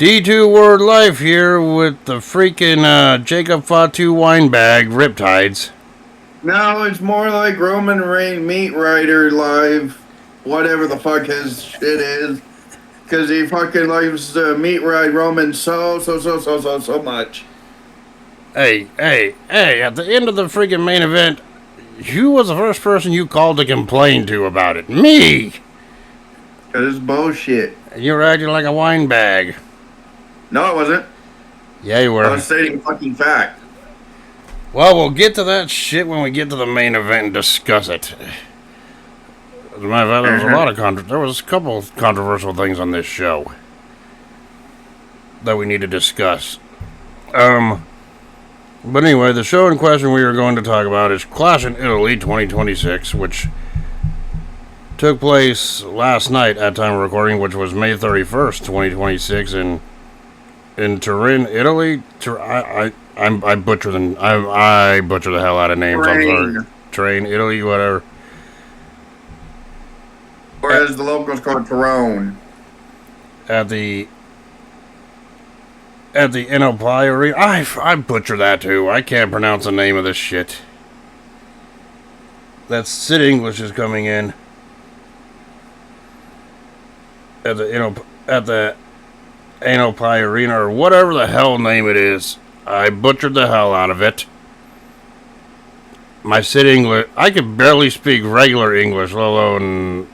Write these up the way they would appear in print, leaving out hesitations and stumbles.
D2 Word Life here with the freaking Jacob Fatu wine bag, Riptides. No, it's more like Roman Reigns Meat Rider Live, whatever the fuck his shit is. Because he fucking likes Meat Ride Roman so much. Hey, at the end of the freaking main event, who was the first person you called to complain to about it? Me! Because it's bullshit. You were acting like a wine bag. No, it wasn't. Yeah, you I were. was stating fucking fact. Well, we'll get to that shit when we get to the main event and discuss it. As a matter of fact, there was a couple of controversial things on this show that we need to discuss. But anyway, the show in question we are going to talk about is Clash in Italy 2026, which took place last night at time of recording, which was May 31st, 2026, in Turin, Italy. I butcher the hell out of names. I'm sorry. Turin, Italy, whatever. Or as the locals call it, Tyrone. At the Enopai Arena. I butcher that too. I can't pronounce the name of this shit. That Sid English is coming in. At the Enopai Arena, or whatever the hell name it is. I butchered the hell out of it. My Sid English, I could barely speak regular English, let alone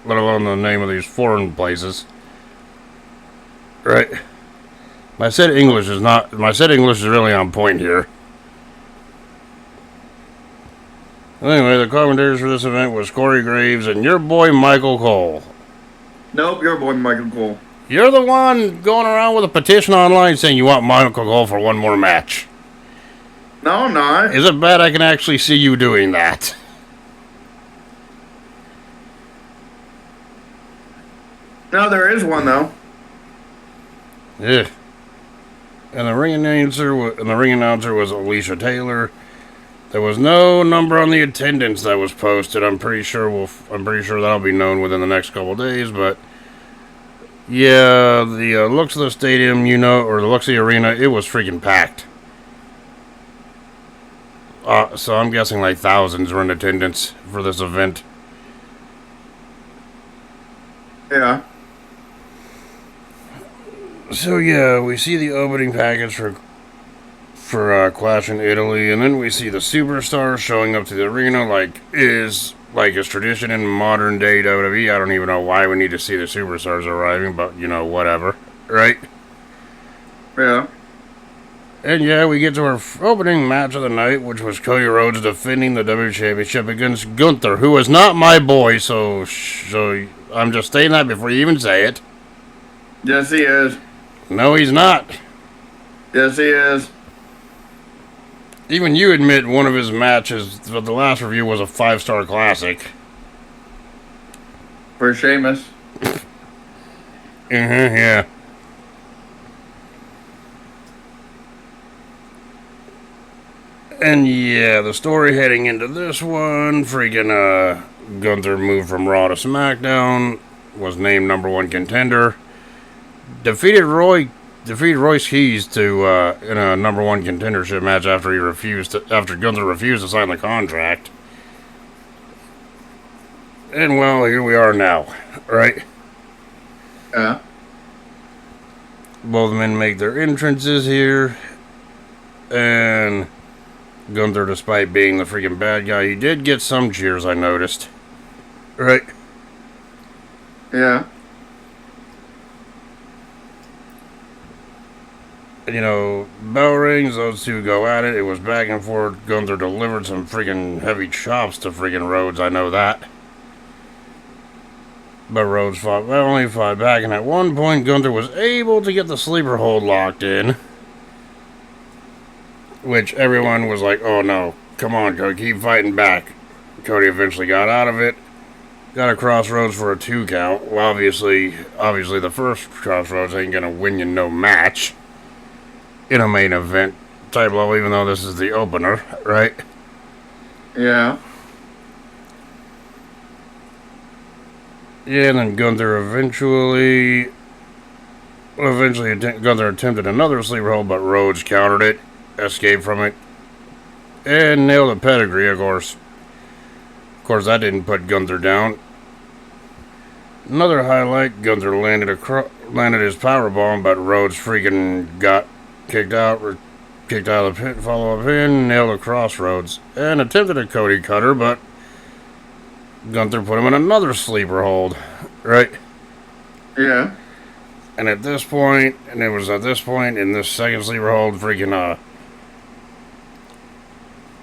the name of these foreign places. Right? My Sid English is really on point here. Anyway, the commentators for this event was Corey Graves and your boy Michael Cole. Nope, your boy Michael Cole. You're the one going around with a petition online saying you want Michael Cole for one more match. No, I'm not. Is it bad I can actually see you doing that? No, there is one though. Yeah. And the ring announcer was Alicia Taylor. There was no number on the attendance that was posted. I'm pretty sure that'll be known within the next couple of days, but yeah, the looks of the stadium, or the looks of the arena, it was freaking packed. So I'm guessing like thousands were in attendance for this event. Yeah. So yeah, we see the opening package for Clash in Italy, and then we see the superstars showing up to the arena like is tradition in modern day WWE. I don't even know why we need to see the superstars arriving, but whatever, right? Yeah. And yeah, we get to our opening match of the night, which was Cody Rhodes defending the WWE Championship against Gunther, who is not my boy, so I'm just stating that before you even say it. Yes, he is. No, he's not. Yes, he is. Even you admit one of his matches, the last review, was a 5-star classic. For Sheamus. Yeah. And yeah, the story heading into this one, freaking Gunther moved from Raw to SmackDown, was named #1 contender, defeated Royce Keys to in a #1 contendership match after Gunther refused to sign the contract. And well, here we are now, right? Yeah. Both men make their entrances here, and Gunther, despite being the freaking bad guy, he did get some cheers, I noticed. Right? Yeah. Bell rings, those two go at it. It was back and forth. Gunther delivered some freaking heavy chops to freaking Rhodes, I know that. But Rhodes only fought back, and at one point, Gunther was able to get the sleeper hold locked in. Which everyone was like, oh no, come on, Cody, keep fighting back. Cody eventually got out of it. Got a crossroads for a 2 count. Well, obviously the first crossroads ain't gonna win you no match in a main event type level, even though this is the opener, right? Yeah. Yeah, and then Gunther eventually Eventually, Gunther attempted another sleeper hold, but Rhodes countered it, escaped from it, and nailed a pedigree, of course. Of course, that didn't put Gunther down. Another highlight, Gunther landed his power bomb, but Rhodes freaking got kicked out of the pin, follow-up pin, nailed a crossroads, and attempted a Cody cutter, but Gunther put him in another sleeper hold, right? Yeah. And at this point, in this second sleeper hold, freaking,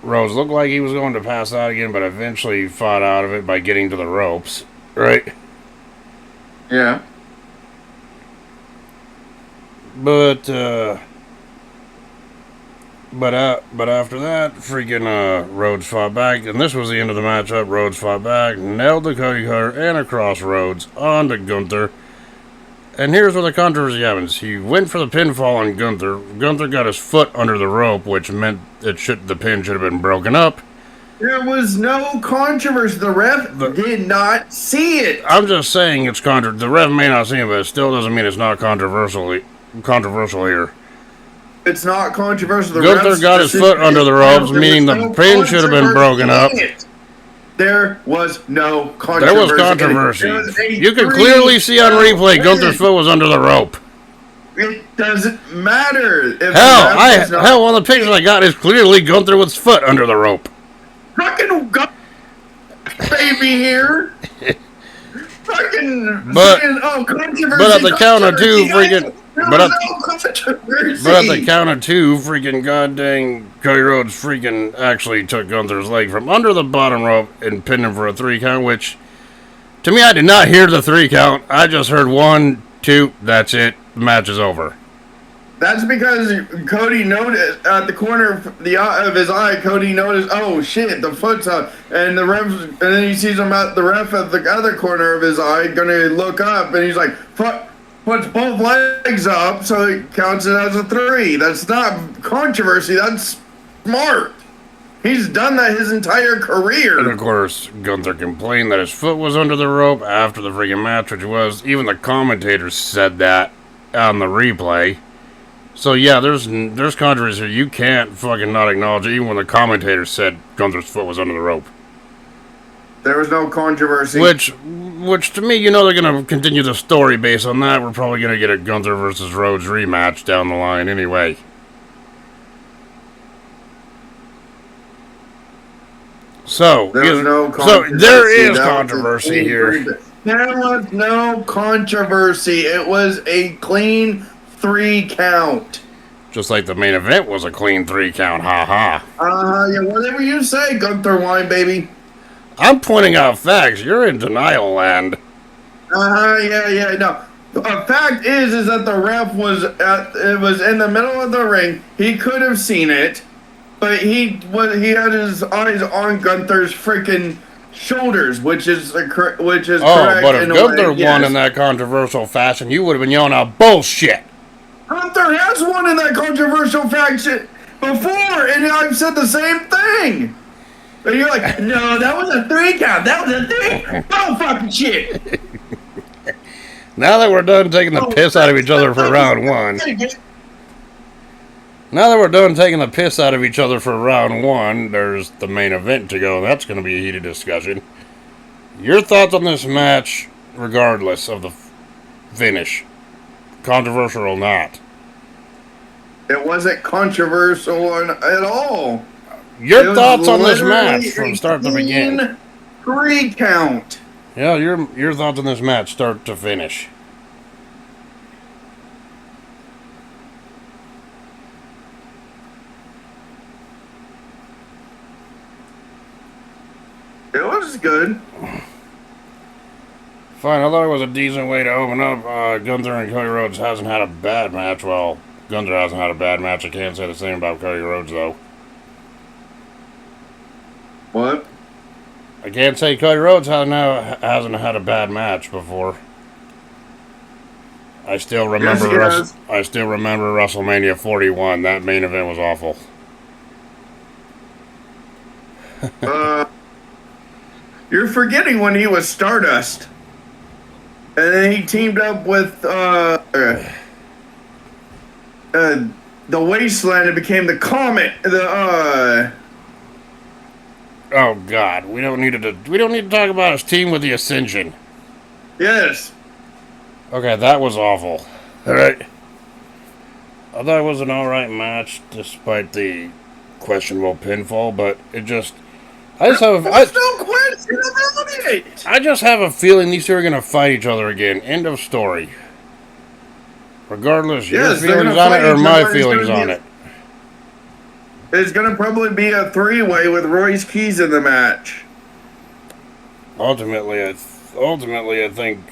Rhodes looked like he was going to pass out again, but eventually fought out of it by getting to the ropes, right? Yeah. But after that, freaking Rhodes fought back, and this was the end of the matchup. Rhodes fought back, nailed the Cody cutter and a crossroads onto Gunther. And here's where the controversy happens. He went for the pinfall on Gunther. Gunther got his foot under the rope, which meant the pin should have been broken up. There was no controversy. The ref did not see it. I'm just saying it's the ref may not see it, but it still doesn't mean it's not controversial here. It's not controversial. Gunther got his foot under the ropes, meaning the pin should have been broken up. There was no controversy. There was controversy. You can clearly see on replay Gunther's foot was under the rope. It doesn't matter. Hell, one of the pictures I got is clearly Gunther with his foot under the rope. Fucking baby here. Fucking controversy. But at the count of two, freaking. But at the count of two, freaking goddamn Cody Rhodes freaking actually took Gunther's leg from under the bottom rope and pinned him for a 3 count, which, to me, I did not hear the 3 count. I just heard 1, 2, that's it. The match is over. That's because Cody noticed at the corner of his eye. Cody noticed, oh shit, the foot's up, and and then he sees him at the ref at the other corner of his eye, gonna look up, and he's like, fuck. Puts both legs up, so it counts it as a 3. That's not controversy. That's smart. He's done that his entire career. And of course, Gunther complained that his foot was under the rope after the freaking match, which was, even the commentators said that on the replay. So yeah, there's controversy. You can't fucking not acknowledge it, even when the commentators said Gunther's foot was under the rope. There was no controversy. Which to me, they're going to continue the story based on that. We're probably going to get a Gunther versus Rhodes rematch down the line anyway. So, there is controversy here. There was no controversy. It was a clean 3 count. Just like the main event was a clean 3 count, haha. Yeah, whatever you say, Gunther Wine, baby. I'm pointing out facts. You're in denial land. Yeah, no. The fact is that the ref was in the middle of the ring. He could have seen it, but he had his eyes on Gunther's freaking shoulders, which is correct. But if Gunther won in that controversial fashion, you would have been yelling out bullshit. Gunther has won in that controversial fashion before, and I've said the same thing. But you're like, no, that was a 3 count. That was a 3. Oh, fucking shit. Now that we're done taking the piss out of each other for round 1. Now that we're done taking the piss out of each other for round 1, there's the main event to go. That's going to be a heated discussion. Your thoughts on this match, regardless of the finish. Controversial or not. It wasn't controversial at all. Your thoughts on this match from start to begin. 3 count. Yeah, your thoughts on this match start to finish. It was good. Fine, I thought it was a decent way to open up. Gunther and Cody Rhodes hasn't had a bad match. Well, Gunther hasn't had a bad match. I can't say the same about Cody Rhodes, though. What? I can't say Cody Rhodes hasn't had a bad match before. I still remember WrestleMania 41. That main event was awful. You're forgetting when he was Stardust. And then he teamed up with the wasteland. It became the comet. Oh God, we don't need to talk about his team with the Ascension. Yes. Okay, that was awful. All right. I thought it was an alright match, despite the questionable pinfall, but it just... There's no question about it. I just have a feeling these two are going to fight each other again. End of story. Regardless, your feelings on it or my feelings on it. It's going to probably be a three-way with Royce Keys in the match. Ultimately, I think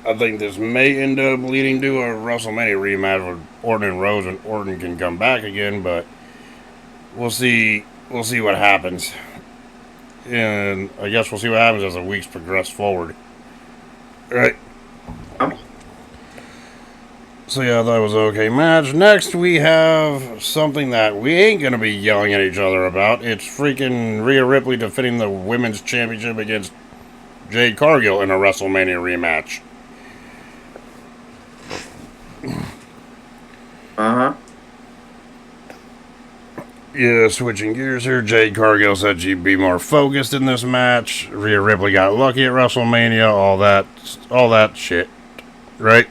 this may end up leading to a WrestleMania rematch with Orton and Rose, and Orton can come back again, but we'll see. We'll see what happens. And I guess we'll see what happens as the weeks progress forward. Right. So yeah, that was an okay match. Next, we have something that we ain't going to be yelling at each other about. It's freaking Rhea Ripley defending the Women's Championship against Jade Cargill in a WrestleMania rematch. Uh-huh. Yeah, switching gears here. Jade Cargill said she'd be more focused in this match. Rhea Ripley got lucky at WrestleMania. All that shit. Right?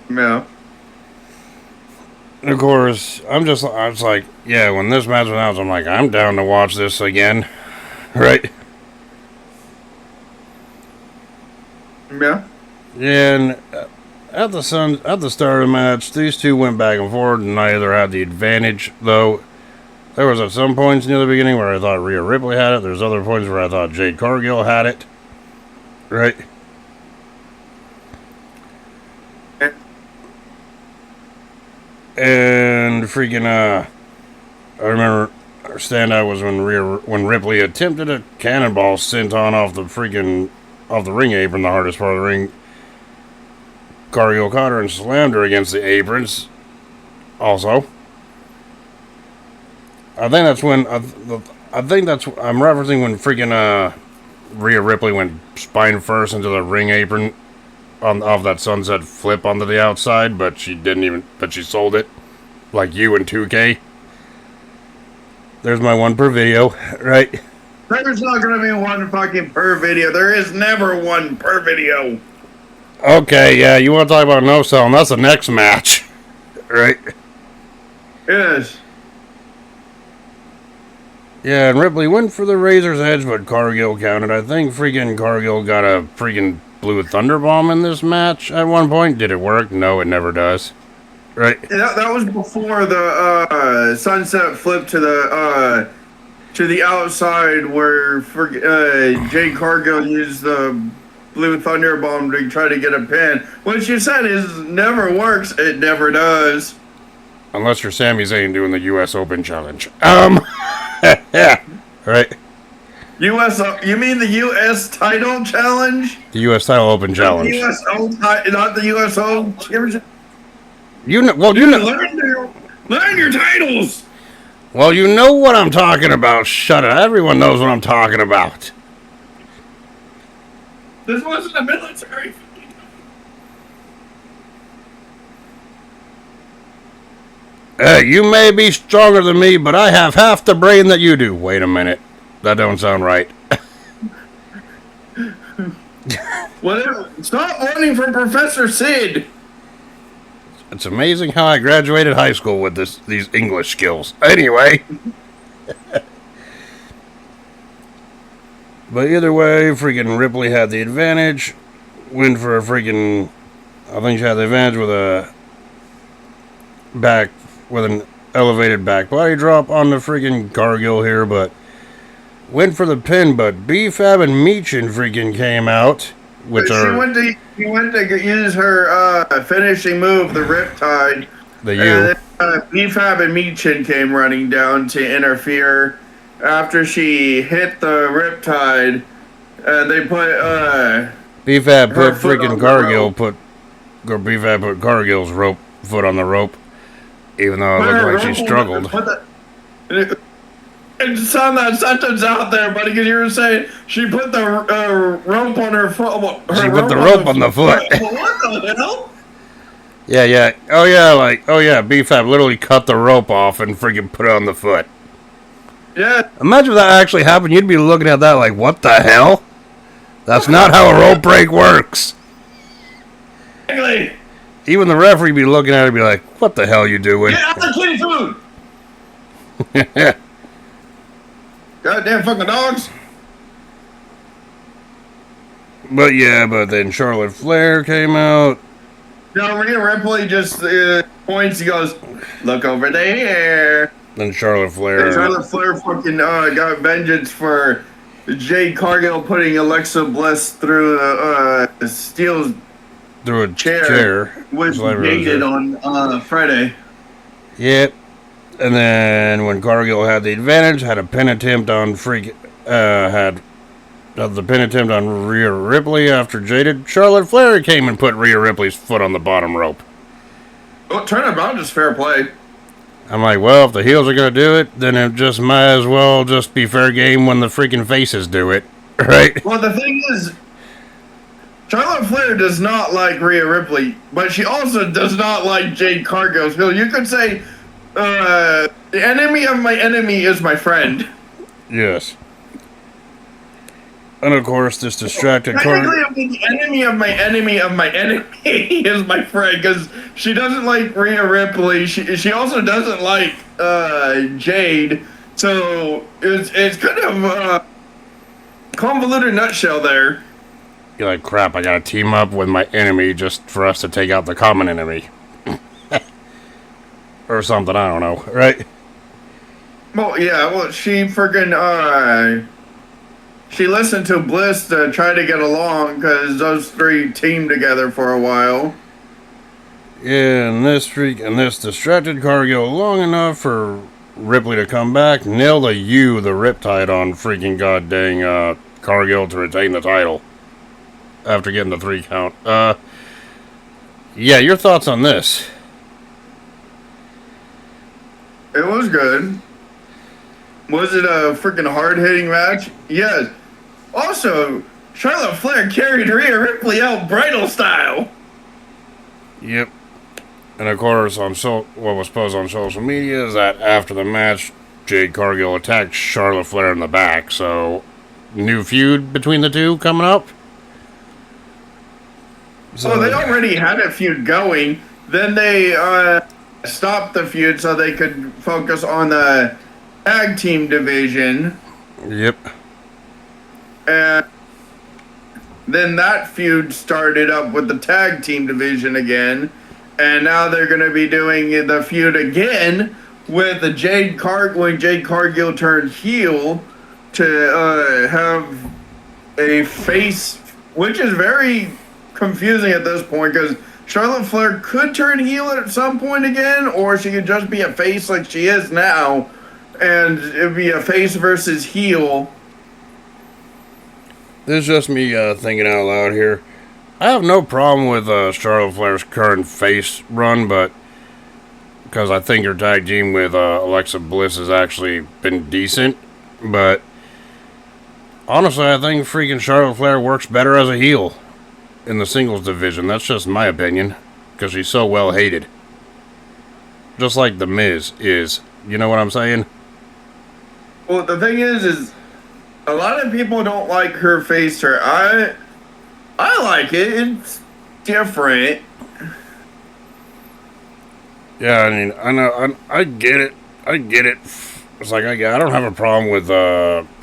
Yeah. And of course, I was like, yeah, when this match was announced, I'm like, I'm down to watch this again. Right? Yeah. And at the start of the match, these two went back and forth, and neither had the advantage. Though there was at some points near the beginning where I thought Rhea Ripley had it. There's other points where I thought Jade Cargill had it. Right? And freaking I remember our standout was when Ripley attempted a cannonball senton off the ring apron, the hardest part of the ring. Cargill caught her and slammed her against the aprons. Also, I think that's when I'm referencing when freaking Rhea Ripley went spine first into the ring apron off that sunset flip onto the outside, but she sold it like you in 2K. There's my one per video, right? There's not going to be one fucking per video. There is never one per video. Okay, yeah, you want to talk about no selling? That's the next match, right? Yes. Yeah, and Ripley went for the Razor's Edge, but Cargill counted. I think freaking Cargill got a freaking Blue Thunderbomb in this match at one point. Did it work? No, it never does. Right? That was before the sunset flip to the outside where Jade Cargill used the Blue Thunderbomb to try to get a pin. What you said is never works. It never does. Unless you're Sami Zayn doing the U.S. Open Challenge. Yeah. Right. You mean the U.S. title challenge? The U.S. title open challenge. Not the U.S. Championship. Learn your titles. Well, you know what I'm talking about. Shut it. Everyone knows what I'm talking about. This wasn't a military. You may be stronger than me, but I have half the brain that you do. Wait a minute. That don't sound right. Whatever. Stop learning from Professor Sid. It's amazing how I graduated high school with these English skills. Anyway. But either way, freaking Ripley had the advantage. Went for a freaking... I think she had the advantage with an elevated back body drop on the freaking Cargill here, but went for the pin, but B-Fab and Meechin freaking came out, She went to use her finishing move, the Riptide. B-Fab and Meechin came running down to interfere after she hit the Riptide. They put B-Fab put freaking Cargill B-Fab put Cargill's foot on the rope, even though it looked like she struggled. And sound that sentence out there, buddy, because you were saying she put the rope on her foot. She put the rope on the foot. What the hell? Yeah, yeah. Oh yeah, B-Fab literally cut the rope off and freaking put it on the foot. Yeah. Imagine if that actually happened. You'd be looking at that like, what the hell? That's not how a rope break works. Exactly. Even the referee be looking at it and be like, what the hell you doing? Get out the kitty food. Goddamn fucking dogs. But then Charlotte Flair came out. No, Rhea Ripley just points. He goes, "Look over there." Then Charlotte Flair. And Charlotte Flair fucking got vengeance for Jade Cargill putting Alexa Bliss through a steel through a chair. Which gated on Friday. Yep. And then when Cargill had the advantage, had a pin attempt on the pin attempt on Rhea Ripley after jaded. Charlotte Flair came and put Rhea Ripley's foot on the bottom rope. Well, turnabout is fair play. I'm like, well, if the heels are going to do it, then it just might as well just be fair game when the freaking faces do it, right? Well, the thing is, Charlotte Flair does not like Rhea Ripley, but she also does not like Jade Cargill. So you could say, the enemy of my enemy is my friend. Yes. And of course, this distracted Technically, the enemy of my enemy of my enemy is my friend, because she doesn't like Rhea Ripley. She also doesn't like Jade. So it's kind of a convoluted nutshell there. You're like, crap, I gotta team up with my enemy just for us to take out the common enemy. Or something, I don't know, right? Well, yeah, well, she friggin', she listened to Bliss to try to get along, because those three teamed together for a while. Yeah, and this distracted Cargill long enough for Ripley to come back, nail the Riptide on freaking goddamn Cargill to retain the title. After getting the 3 count. Yeah, your thoughts on this? It was good. Was it a freaking hard-hitting match? Yes. Also, Charlotte Flair carried Rhea Ripley out bridal style. Yep. And of course, what was posted on social media is that after the match, Jade Cargill attacked Charlotte Flair in the back. So, new feud between the two coming up. So they already had a feud going. Then they stopped the feud so they could focus on the tag team division. Yep. And then that feud started up with the tag team division again. And now they're going to be doing the feud again with the Jade Cargill turned heel to have a face, which is very confusing at this point, because Charlotte Flair could turn heel at some point again, or she could just be a face like she is now, and it'd be a face versus heel. This is just me thinking out loud here. I have no problem with Charlotte Flair's current face run, but because I think her tag team with Alexa Bliss has actually been decent, but honestly, I think freaking Charlotte Flair works better as a heel in the singles division. That's just my opinion, because she's so well hated. Just like The Miz is. You know what I'm saying? Well, the thing is a lot of people don't like her face turn. I like it. It's different. Yeah, I mean, I know, I get it. It's like, I don't have a problem with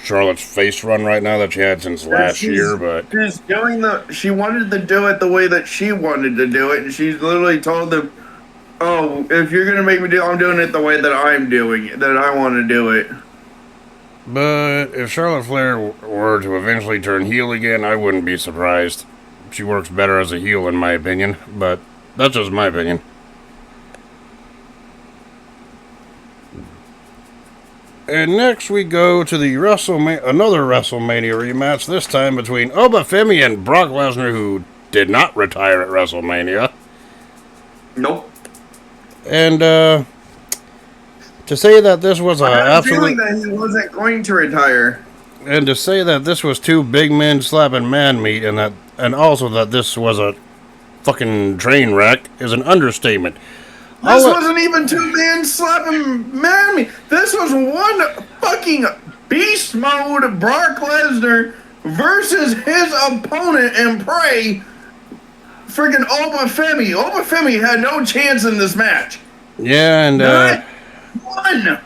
Charlotte's face run right now that she had since last year, but she's doing she wanted to do it the way that she wanted to do it, and she's literally told them, "Oh, if you're gonna make me do, I'm doing it the way that I'm doing it, that I want to do it." But if Charlotte Flair were to eventually turn heel again, I wouldn't be surprised. She works better as a heel, in my opinion, but that's just my opinion. And next we go to the another WrestleMania rematch, this time between Obafemi and Brock Lesnar, who did not retire at WrestleMania. Nope. And to say that this was I had a feeling that he wasn't going to retire. And to say that this was two big men slapping man meat, and also that this was a fucking train wreck is an understatement. This wasn't even two men slapping man. This was one fucking beast mode Brock Lesnar versus his opponent and prey, freaking Obafemi. Obafemi had no chance in this match. Yeah, and Not one.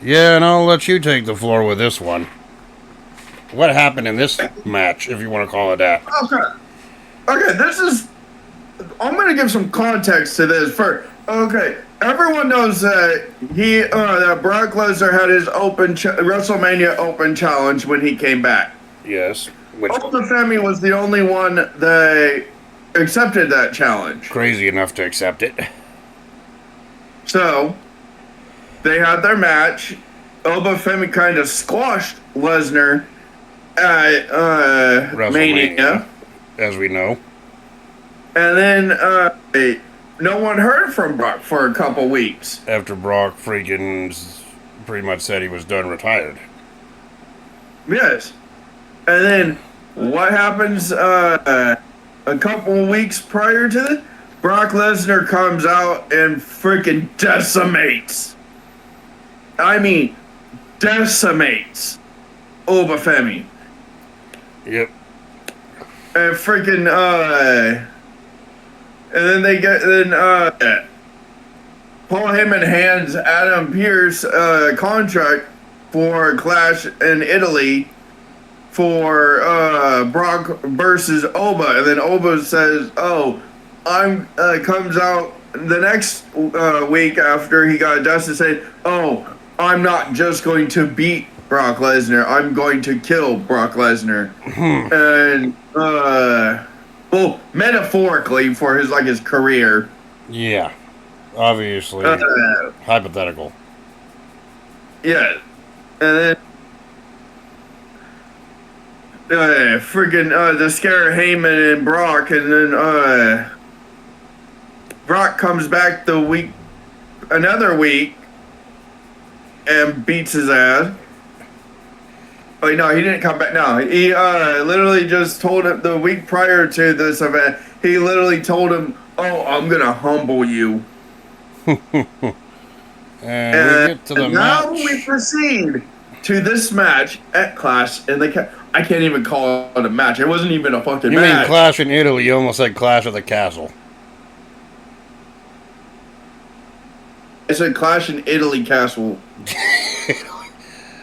yeah, and I'll let you take the floor with this one. What happened in this match, if you want to call it that? Okay, this is. I'm gonna give some context to this first. Okay, everyone knows that that Brock Lesnar had his WrestleMania Open Challenge when he came back. Yes. Which Obafemi was the only one that accepted that challenge. crazy enough to accept it. So they had their match. Obafemi kind of squashed Lesnar at Mania, as we know. and then no one heard from Brock for a couple weeks. After Brock freaking pretty much said he was done retired. Yes, and then what happens? A couple weeks prior to this, Brock Lesnar comes out and freaking decimates. I mean, decimates Obafemi. Yep. And freaking and then Paul Heyman hands Adam Pearce a contract for Clash in Italy for Brock versus Oba, and then Oba says, "Oh, I'm comes out the next week after he got dusted, saying, "Oh, I'm not just going to beat Brock Lesnar, I'm going to kill Brock Lesnar." And well, metaphorically for his career. Yeah. Obviously. Hypothetical. Yeah. And then freaking the scare Heyman and Brock, and then Brock comes back another week and beats his ass. Oh no, he didn't come back. No, he literally just told him the week prior to this event. He literally told him, "Oh, I'm gonna humble you." And we get to the now match. we proceed to this match at Clash in the. I can't even call it a match. It wasn't even a fucking You match. mean Clash in Italy? You almost said Clash of the Castle. I said Clash in Italy Castle.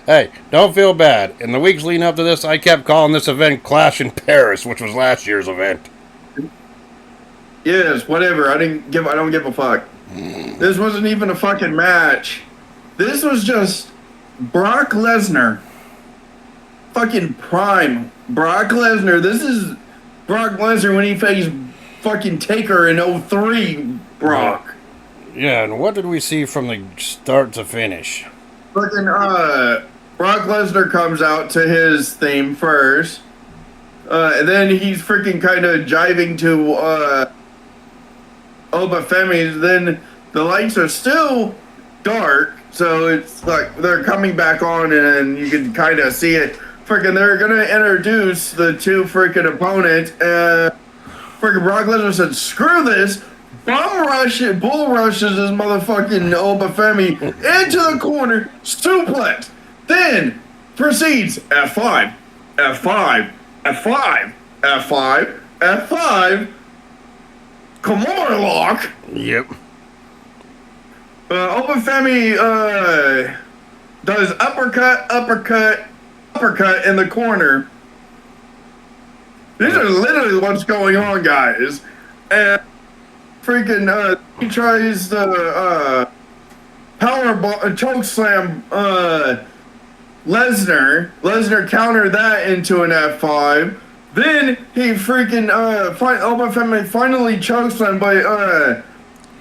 Hey, don't feel bad. In the weeks leading up to this, I kept calling this event Clash in Paris, which was last year's event. Yes, whatever. I don't give a fuck. This wasn't even a fucking match. This was just Brock Lesnar. Fucking prime Brock Lesnar. This is Brock Lesnar when he faced fucking Taker in 03, Brock. Yeah, and what did we see from the start to finish? Fucking Brock Lesnar comes out to his theme first. And then he's freaking kind of jiving to Obafemi's. Then the lights are still dark, so it's like they're coming back on, and you can kind of see it. Freaking, they're gonna introduce the two freaking opponents. Freaking Brock Lesnar said, "Screw this." Bull rushes his motherfucking Obafemi into the corner, suplex. Then proceeds F5, F5, F5, F5, F5, Kimura lock. Yep. Obafemi does uppercut, uppercut, uppercut in the corner. These are literally what's going on, guys. And freaking he tries to powerbomb choke slam Lesnar countered that into an F5. Then he freaking Obafemi finally chokeslam, but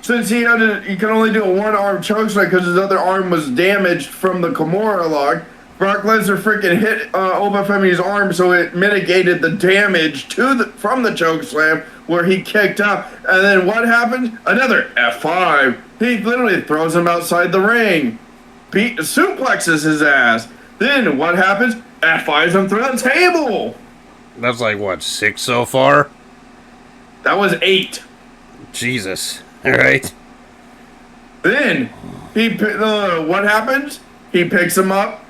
since he can only do a one-arm chokeslam because his other arm was damaged from the Kimura lock, Brock Lesnar freaking hit Obafemi's arm, so it mitigated the damage from the chokeslam where he kicked out. And then what happened? Another F5. He literally throws him outside the ring, suplexes his ass. Then what happens? F5s him through the table. That's like, what, 6 so far? That was 8. Jesus. All right. Then what happens? He picks him up,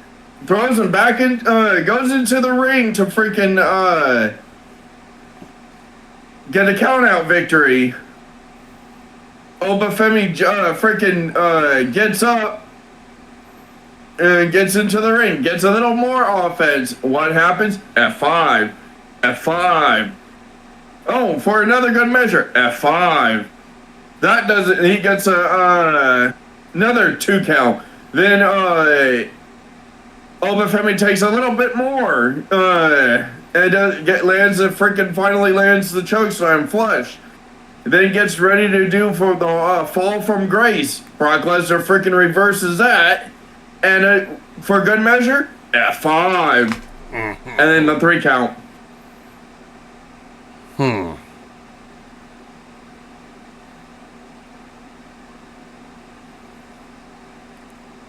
throws him back in, goes into the ring to freaking get a count-out victory. Obafemi freaking gets up and gets into the ring, gets a little more offense. What happens? F5. F5. Oh, for another good measure. F5. That does it. He gets another 2 count. Then Obafemi takes a little bit more. And finally lands the chokeslam flush. Then he gets ready to do for the fall from grace. Brock Lesnar freaking reverses that. And for good measure, F5. Mm-hmm. And then the 3 count.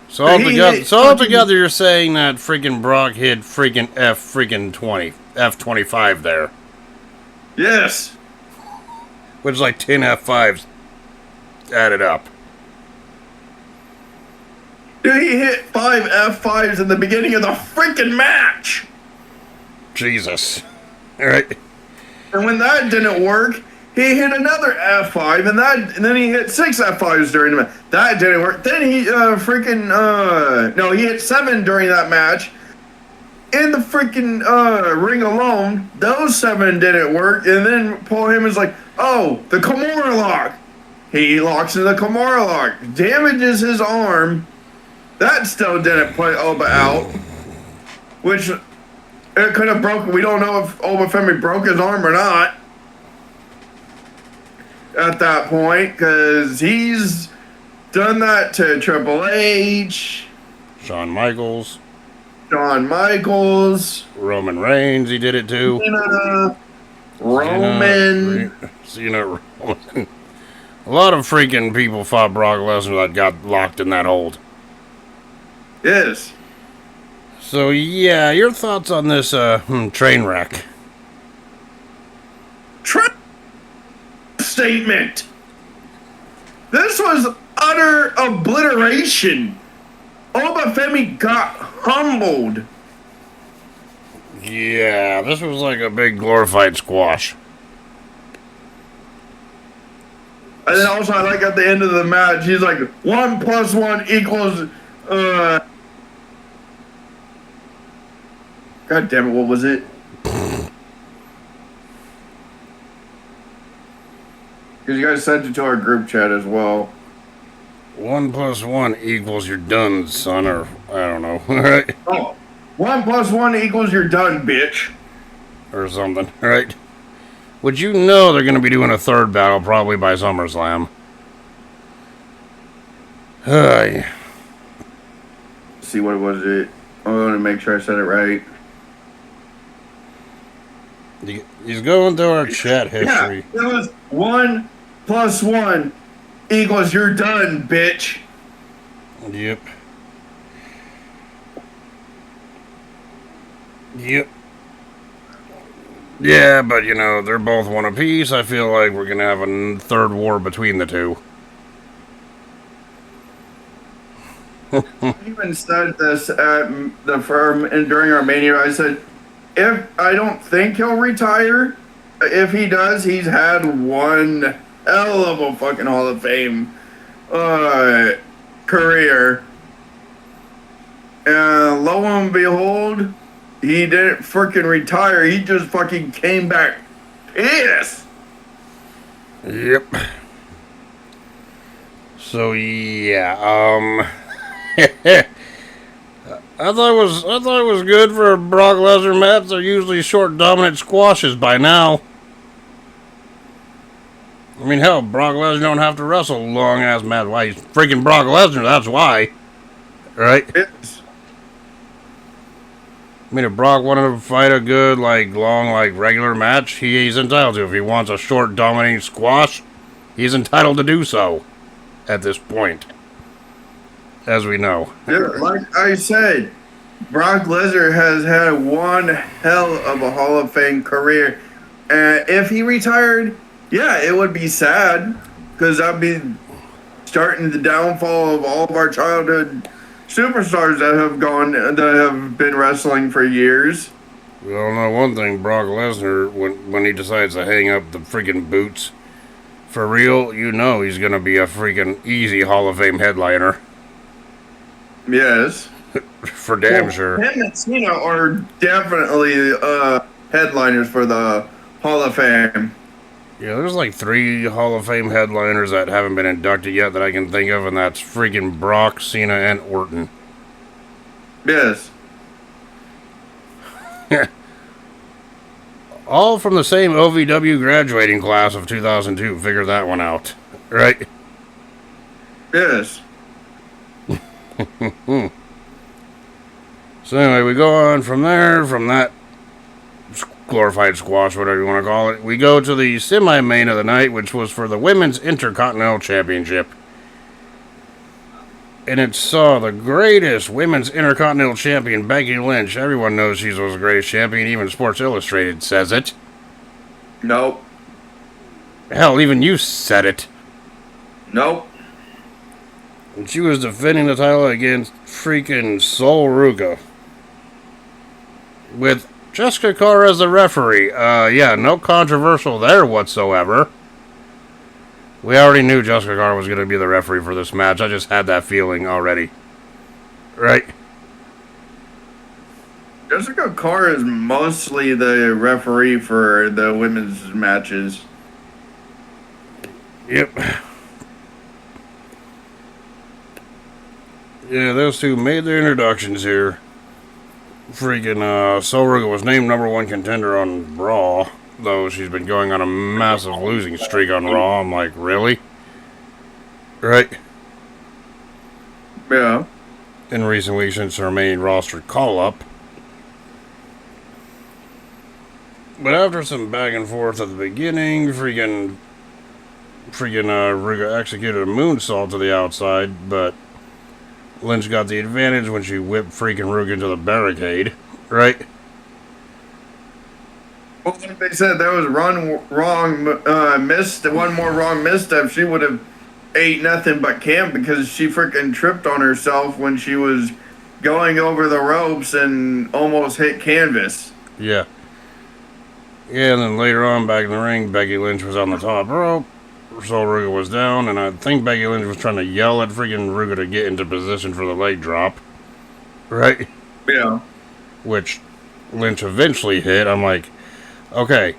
So altogether, you're saying that freaking Brock hit freaking F25 there. Yes. Which is like 10 F5s added up. Dude, he hit 5 F5s in the beginning of the freaking match. Jesus. All right. And when that didn't work, he hit another F5, and then he hit 6 F5s during the match. That didn't work. Then he he hit 7 during that match. In the freaking ring alone, those 7 didn't work. And then Paul Heyman's like, oh, the Kimura lock. He locks in the Kimura lock, damages his arm. That still didn't put Oba out, which it could have broken. We don't know if Obafemi broke his arm or not at that point, because he's done that to Triple H, Shawn Michaels, Roman Reigns. He did it too. Roman. A lot of freaking people fought Brock Lesnar that got locked in that hold. Yes. So yeah, your thoughts on this train wreck? Statement. This was utter obliteration. Obafemi got humbled. Yeah, this was like a big glorified squash. And then also, I like at the end of the match, he's like, 1 + 1 equals, God damn it, what was it? Because you guys sent it to our group chat as well. 1 + 1 equals you're done, son, or I don't know. Right? Oh, 1 + 1 equals you're done, bitch. Or something, right? Would you know they're going to be doing a 3rd battle probably by SummerSlam? See, what was it? I want to make sure I said it right. He's going through our chat history. Yeah, it was 1 + 1 equals you're done, bitch. Yep. Yeah, but they're both one apiece. I feel like we're gonna have a 3rd war between the two. I even said this at the firm and during our mania. I said, if I don't think he'll retire, if he does, he's had one hell of a fucking Hall of Fame career. And lo and behold, he didn't freaking retire. He just fucking came back pissed. Yep. So yeah, I thought it was good for a Brock Lesnar match. They're usually short, dominant squashes by now. I mean, hell, Brock Lesnar don't have to wrestle long ass match. Why? He's freaking Brock Lesnar. That's why, right? Yes. I mean, if Brock wanted to fight a good, long, regular match, he's entitled to. If he wants a short, dominating squash, he's entitled to do so. At this point, as we know. Yeah, like I said, Brock Lesnar has had one hell of a Hall of Fame career. And if he retired, Yeah, it would be sad because I'd be starting the downfall of all of our childhood superstars that have been wrestling for years. We all know one thing: Brock Lesnar, when he decides to hang up the freaking boots, for real, you know he's gonna be a freaking easy Hall of Fame headliner. Yes. For damn sure. Him and Cena are definitely headliners for the Hall of Fame. Yeah, there's like 3 Hall of Fame headliners that haven't been inducted yet that I can think of, and that's freaking Brock, Cena, and Orton. Yes. All from the same OVW graduating class of 2002. Figure that one out. Right? Yes. So anyway, we go on from there, from that glorified squash, whatever you want to call it. We go to the semi-main of the night, which was for the Women's Intercontinental Championship. And it saw the greatest Women's Intercontinental Champion, Becky Lynch. Everyone knows she was the greatest champion, even Sports Illustrated says it. Nope. Hell, even you said it. Nope. And she was defending the title against freaking Sol Ruka. With Jessica Carr as the referee. Yeah, no controversial there whatsoever. We already knew Jessica Carr was going to be the referee for this match. I just had that feeling already. Right? Jessica Carr is mostly the referee for the women's matches. Yep. Yeah, those two made their introductions here. Freaking, Sol Ruka was named #1 contender on Raw, though she's been going on a massive losing streak on Raw. I'm like, really? Right? Yeah. In recent weeks since her main roster call-up. But after some back and forth at the beginning, freaking Ruka executed a moonsault to the outside, but Lynch got the advantage when she whipped freaking Ruka into the barricade, right? Well, like they said, that was one more wrong misstep. She would have ate nothing but camp because she freaking tripped on herself when she was going over the ropes and almost hit canvas. Yeah. Yeah, and then later on, back in the ring, Becky Lynch was on the top rope. Sol Ruka was down, and I think Becky Lynch was trying to yell at freaking Ruka to get into position for the leg drop. Right? Yeah. Which Lynch eventually hit. I'm like, okay,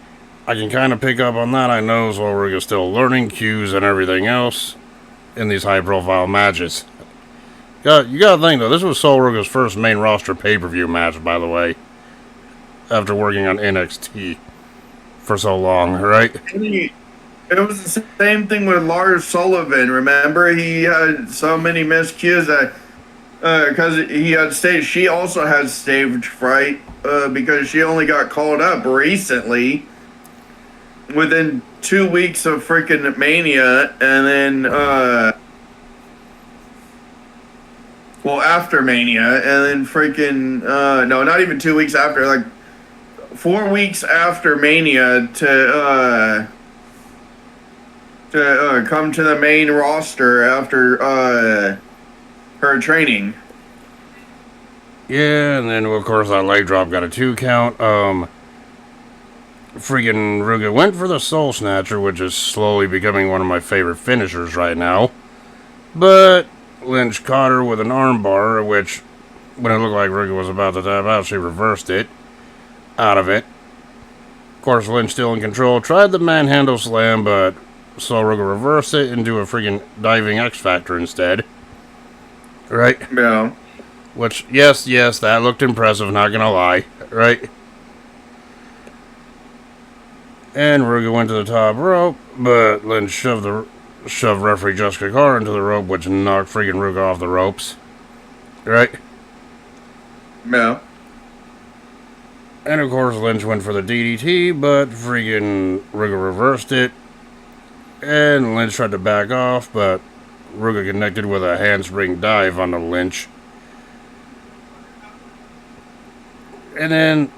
I can kind of pick up on that. I know Sol Ruka's still learning cues and everything else in these high-profile matches. You gotta think, though, this was Sol Ruka's first main roster pay-per-view match, by the way, after working on NXT for so long, right? It was the same thing with Lars Sullivan. Remember, he had so many miscues that because he had stage. She also had stage fright because she only got called up recently, within 2 weeks of freaking Mania, and then after Mania, and then freaking no, not even 2 weeks after, like 4 weeks after Mania to come to the main roster after her training. Yeah, and then of course that leg drop got a 2 count. Freaking Ruka went for the Soul Snatcher, which is slowly becoming one of my favorite finishers right now. But Lynch caught her with an armbar, which, when it looked like Ruka was about to tap out, she reversed it out of it. Of course, Lynch still in control, tried the manhandle slam, but Sol Ruka reversed it into a freaking diving X Factor instead. Right? Yeah. Which, yes, that looked impressive, not gonna lie. Right? And Ruka went to the top rope, but Lynch shoved referee Jessica Carr into the rope, which knocked freaking Ruka off the ropes. Right? Yeah. And of course, Lynch went for the DDT, but freaking Ruka reversed it. And Lynch tried to back off, but Ruka connected with a handspring dive onto Lynch. And then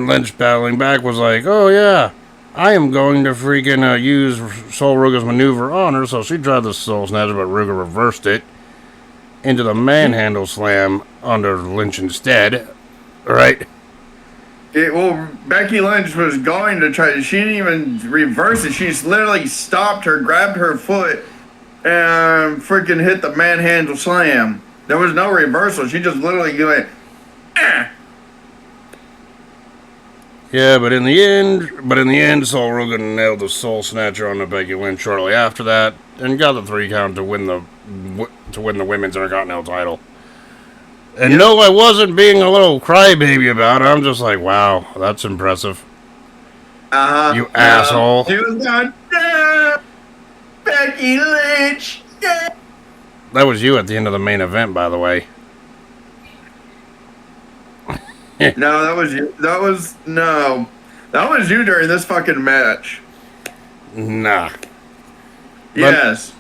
Lynch battling back was like, oh yeah, I am going to freaking use Sol Ruga's maneuver on her, so she tried the Soul Snatcher, but Ruga reversed it into the manhandle slam under Lynch instead. Right? Becky Lynch was going to try. She didn't even reverse it. She just literally stopped her, grabbed her foot, and freaking hit the manhandle slam. There was no reversal. She just literally went, eh. Yeah, but in the end, Sol Ruga nailed the Soul Snatcher on the Becky Lynch shortly after that, and got the 3 count to win the women's Intercontinental title. And no, I wasn't being a little crybaby about it. I'm just like, wow, that's impressive. You asshole. She was going, yeah, Becky Lynch. Yeah. That was you at the end of the main event, by the way. No, that was you. That was you during this fucking match. Nah. Yes.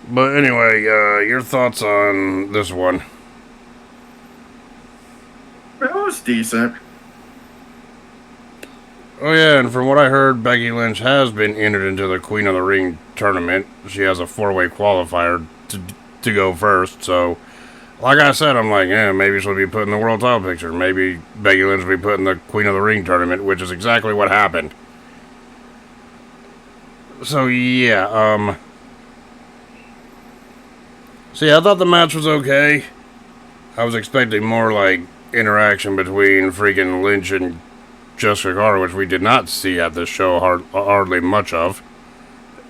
But anyway, your thoughts on this one? It was decent. Oh yeah, and from what I heard, Becky Lynch has been entered into the Queen of the Ring tournament. She has a 4-way qualifier to go first, so like I said, I'm like, yeah, maybe she'll be put in the world title picture. Maybe Becky Lynch will be put in the Queen of the Ring tournament, which is exactly what happened. So yeah, I thought the match was okay. I was expecting more like interaction between freaking Lynch and Jessica Carter, which we did not see at this show hardly much of.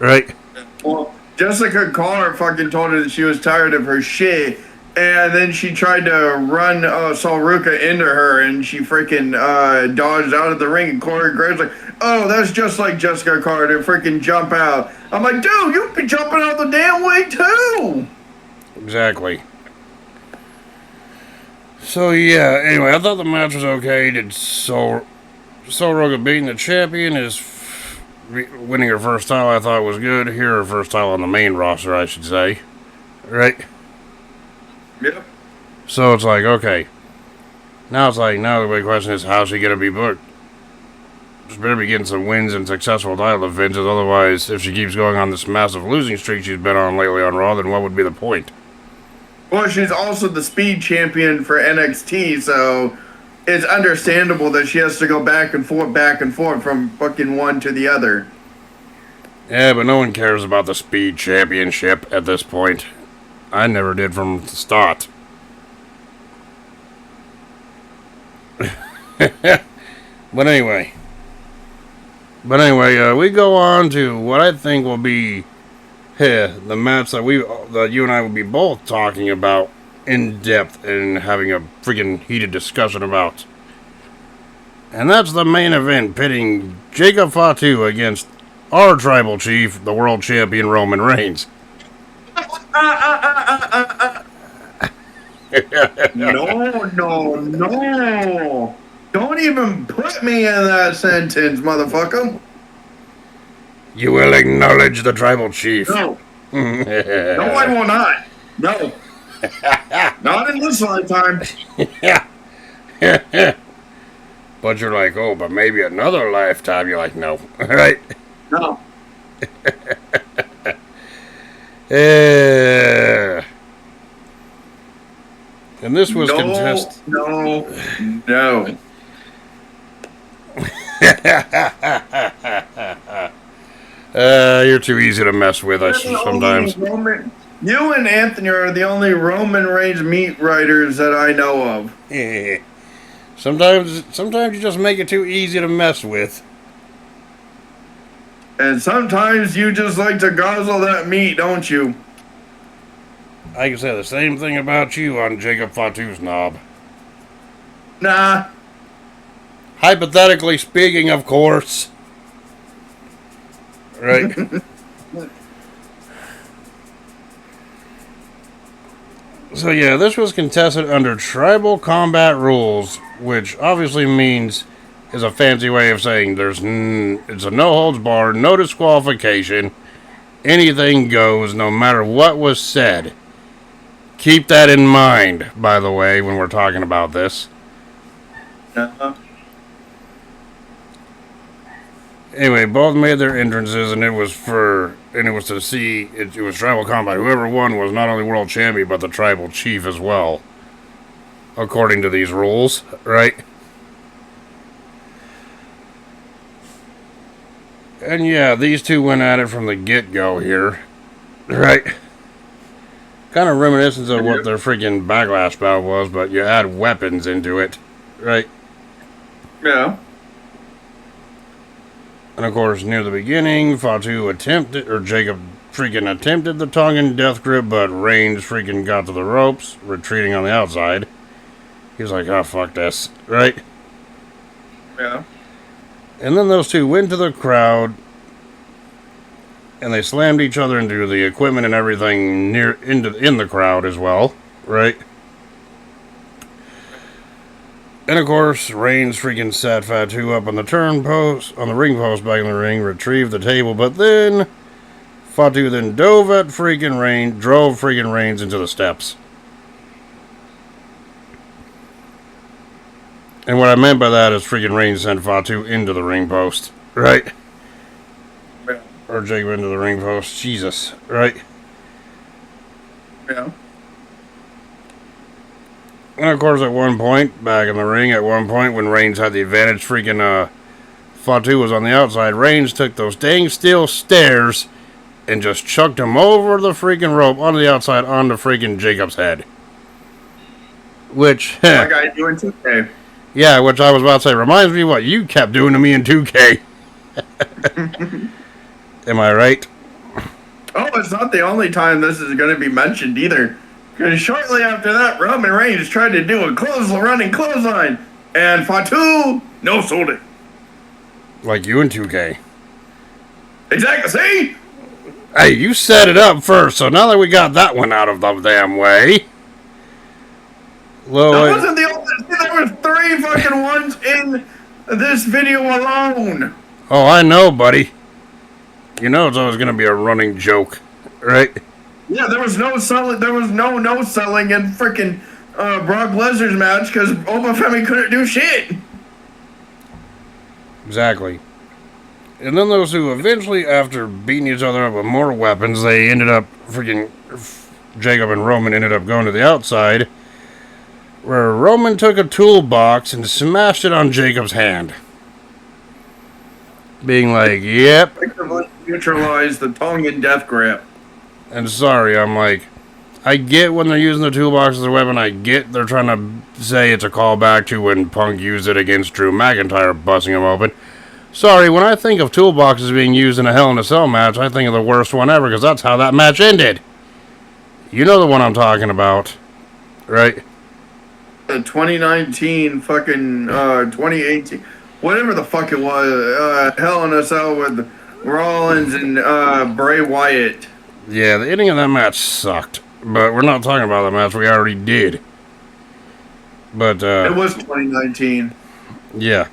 Right? Well, Jessica Carter fucking told her that she was tired of her shit, and then she tried to run Sol Ruga into her, and she freaking dodged out of the ring, and Corey Graves like, oh, that's just like Jessica Carter, freaking jump out. I'm like, dude, you be jumping out the damn way too. Exactly. So yeah, anyway, I thought the match was okay. Did Sol Ruga beating the champion is winning her first title, I thought was good. Here, her first title on the main roster, I should say. Right? Yep. So it's like, okay. Now the big question is, how's she going to be booked? She better be getting some wins and successful title defenses. Otherwise, if she keeps going on this massive losing streak she's been on lately on Raw, then what would be the point? Well, she's also the speed champion for NXT, so it's understandable that she has to go back and forth from fucking one to the other. Yeah, but no one cares about the speed championship at this point. I never did from the start. But anyway, we go on to what I think will be the match that you and I will be both talking about in depth and having a freaking heated discussion about. And that's the main event, pitting Jacob Fatu against our tribal chief, the world champion Roman Reigns. No. Don't even put me in that sentence, motherfucker. You will acknowledge the tribal chief. No. No, I will not. No. Not in this lifetime. But you're like, oh, but maybe another lifetime. You're like, no. Right? No. And this was contested. No. You're too easy to mess with, sometimes. You and Anthony are the only Roman Reigns meat writers that I know of. Yeah. Sometimes you just make it too easy to mess with. And sometimes you just like to guzzle that meat, don't you? I can say the same thing about you on Jacob Fatu's knob. Nah. Hypothetically speaking, of course. Right? So yeah, this was contested under tribal combat rules, which obviously means is a fancy way of saying it's a no holds barred, no disqualification, anything goes, no matter what was said. Keep that in mind, by the way, when we're talking about this. Anyway, both made their entrances, and it was to see it was tribal combat. Whoever won was not only world champion but the tribal chief as well, according to these rules, right? And yeah, these two went at it from the get-go here, right? Kind of reminiscent of what their freaking backlash bout was, but you add weapons into it, right? Yeah. And of course, near the beginning, Jacob freaking attempted the Tongan death grip, but Reigns freaking got to the ropes, retreating on the outside. He was like, oh, fuck this, right? Yeah. And then those two went to the crowd, and they slammed each other into the equipment and everything in the crowd as well, right? And of course, Reigns freaking sat Fatu up on the ring post back in the ring, retrieved the table, but then Fatu then drove freaking Reigns into the steps. And what I meant by that is freaking Reigns sent Fatu into the ring post, right? Yeah. Or Jacob into the ring post. Jesus, right? Yeah. And of course, back in the ring, when Reigns had the advantage, freaking Fatu was on the outside. Reigns took those dang steel stairs and just chucked him over the freaking rope onto the outside onto freaking Jacob's head. Which, like I do in 2K. Yeah, which I was about to say, reminds me of what you kept doing to me in 2K. Am I right? Oh, it's not the only time this is going to be mentioned either. Because shortly after that, Roman Reigns tried to do a running clothesline, and Fatu no-sold it. Like you in 2K. Exactly, see? Hey, you set it up first, so now that we got that one out of the damn way. That wasn't the only. There were 3 fucking ones in this video alone. Oh, I know, buddy. You know it's always going to be a running joke, right? Yeah, there was no selling. There was no selling in freaking Brock Lesnar's match because Obafemi couldn't do shit. Exactly. And then those two eventually, after beating each other up with more weapons, they ended up Jacob and Roman ended up going to the outside, where Roman took a toolbox and smashed it on Jacob's hand. Being like, yep. Neutralize the Tongan death grip. And sorry, I'm like, I get when they're using the toolbox as a weapon. I get they're trying to say it's a callback to when Punk used it against Drew McIntyre, busting him open. Sorry, when I think of toolboxes being used in a Hell in a Cell match, I think of the worst one ever, because that's how that match ended. You know the one I'm talking about, right? The 2019 fucking 2018, whatever the fuck it was, Hell in a Cell with Rollins and Bray Wyatt. Yeah, the ending of that match sucked, but we're not talking about the match we already did. But it was 2019. Yeah.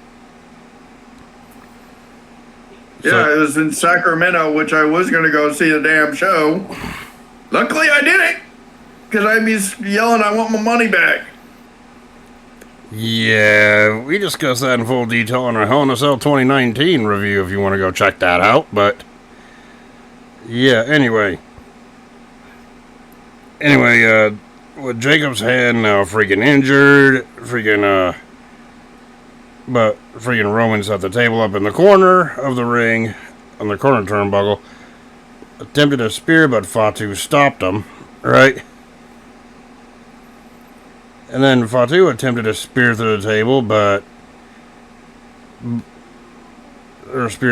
Yeah, it was in Sacramento, which I was gonna go see the damn show. Luckily, I didn't, because I'd be yelling, "I want my money back." Yeah, we discussed that in full detail in our Hell in a Cell 2019 review if you want to go check that out, but yeah, anyway, with Jacob's hand now freaking injured, but freaking Roman set the table up in the corner of the ring, on the corner turnbuckle, attempted a spear, but Fatu stopped him, right? And then Fatu attempted a spear through the table, but freaking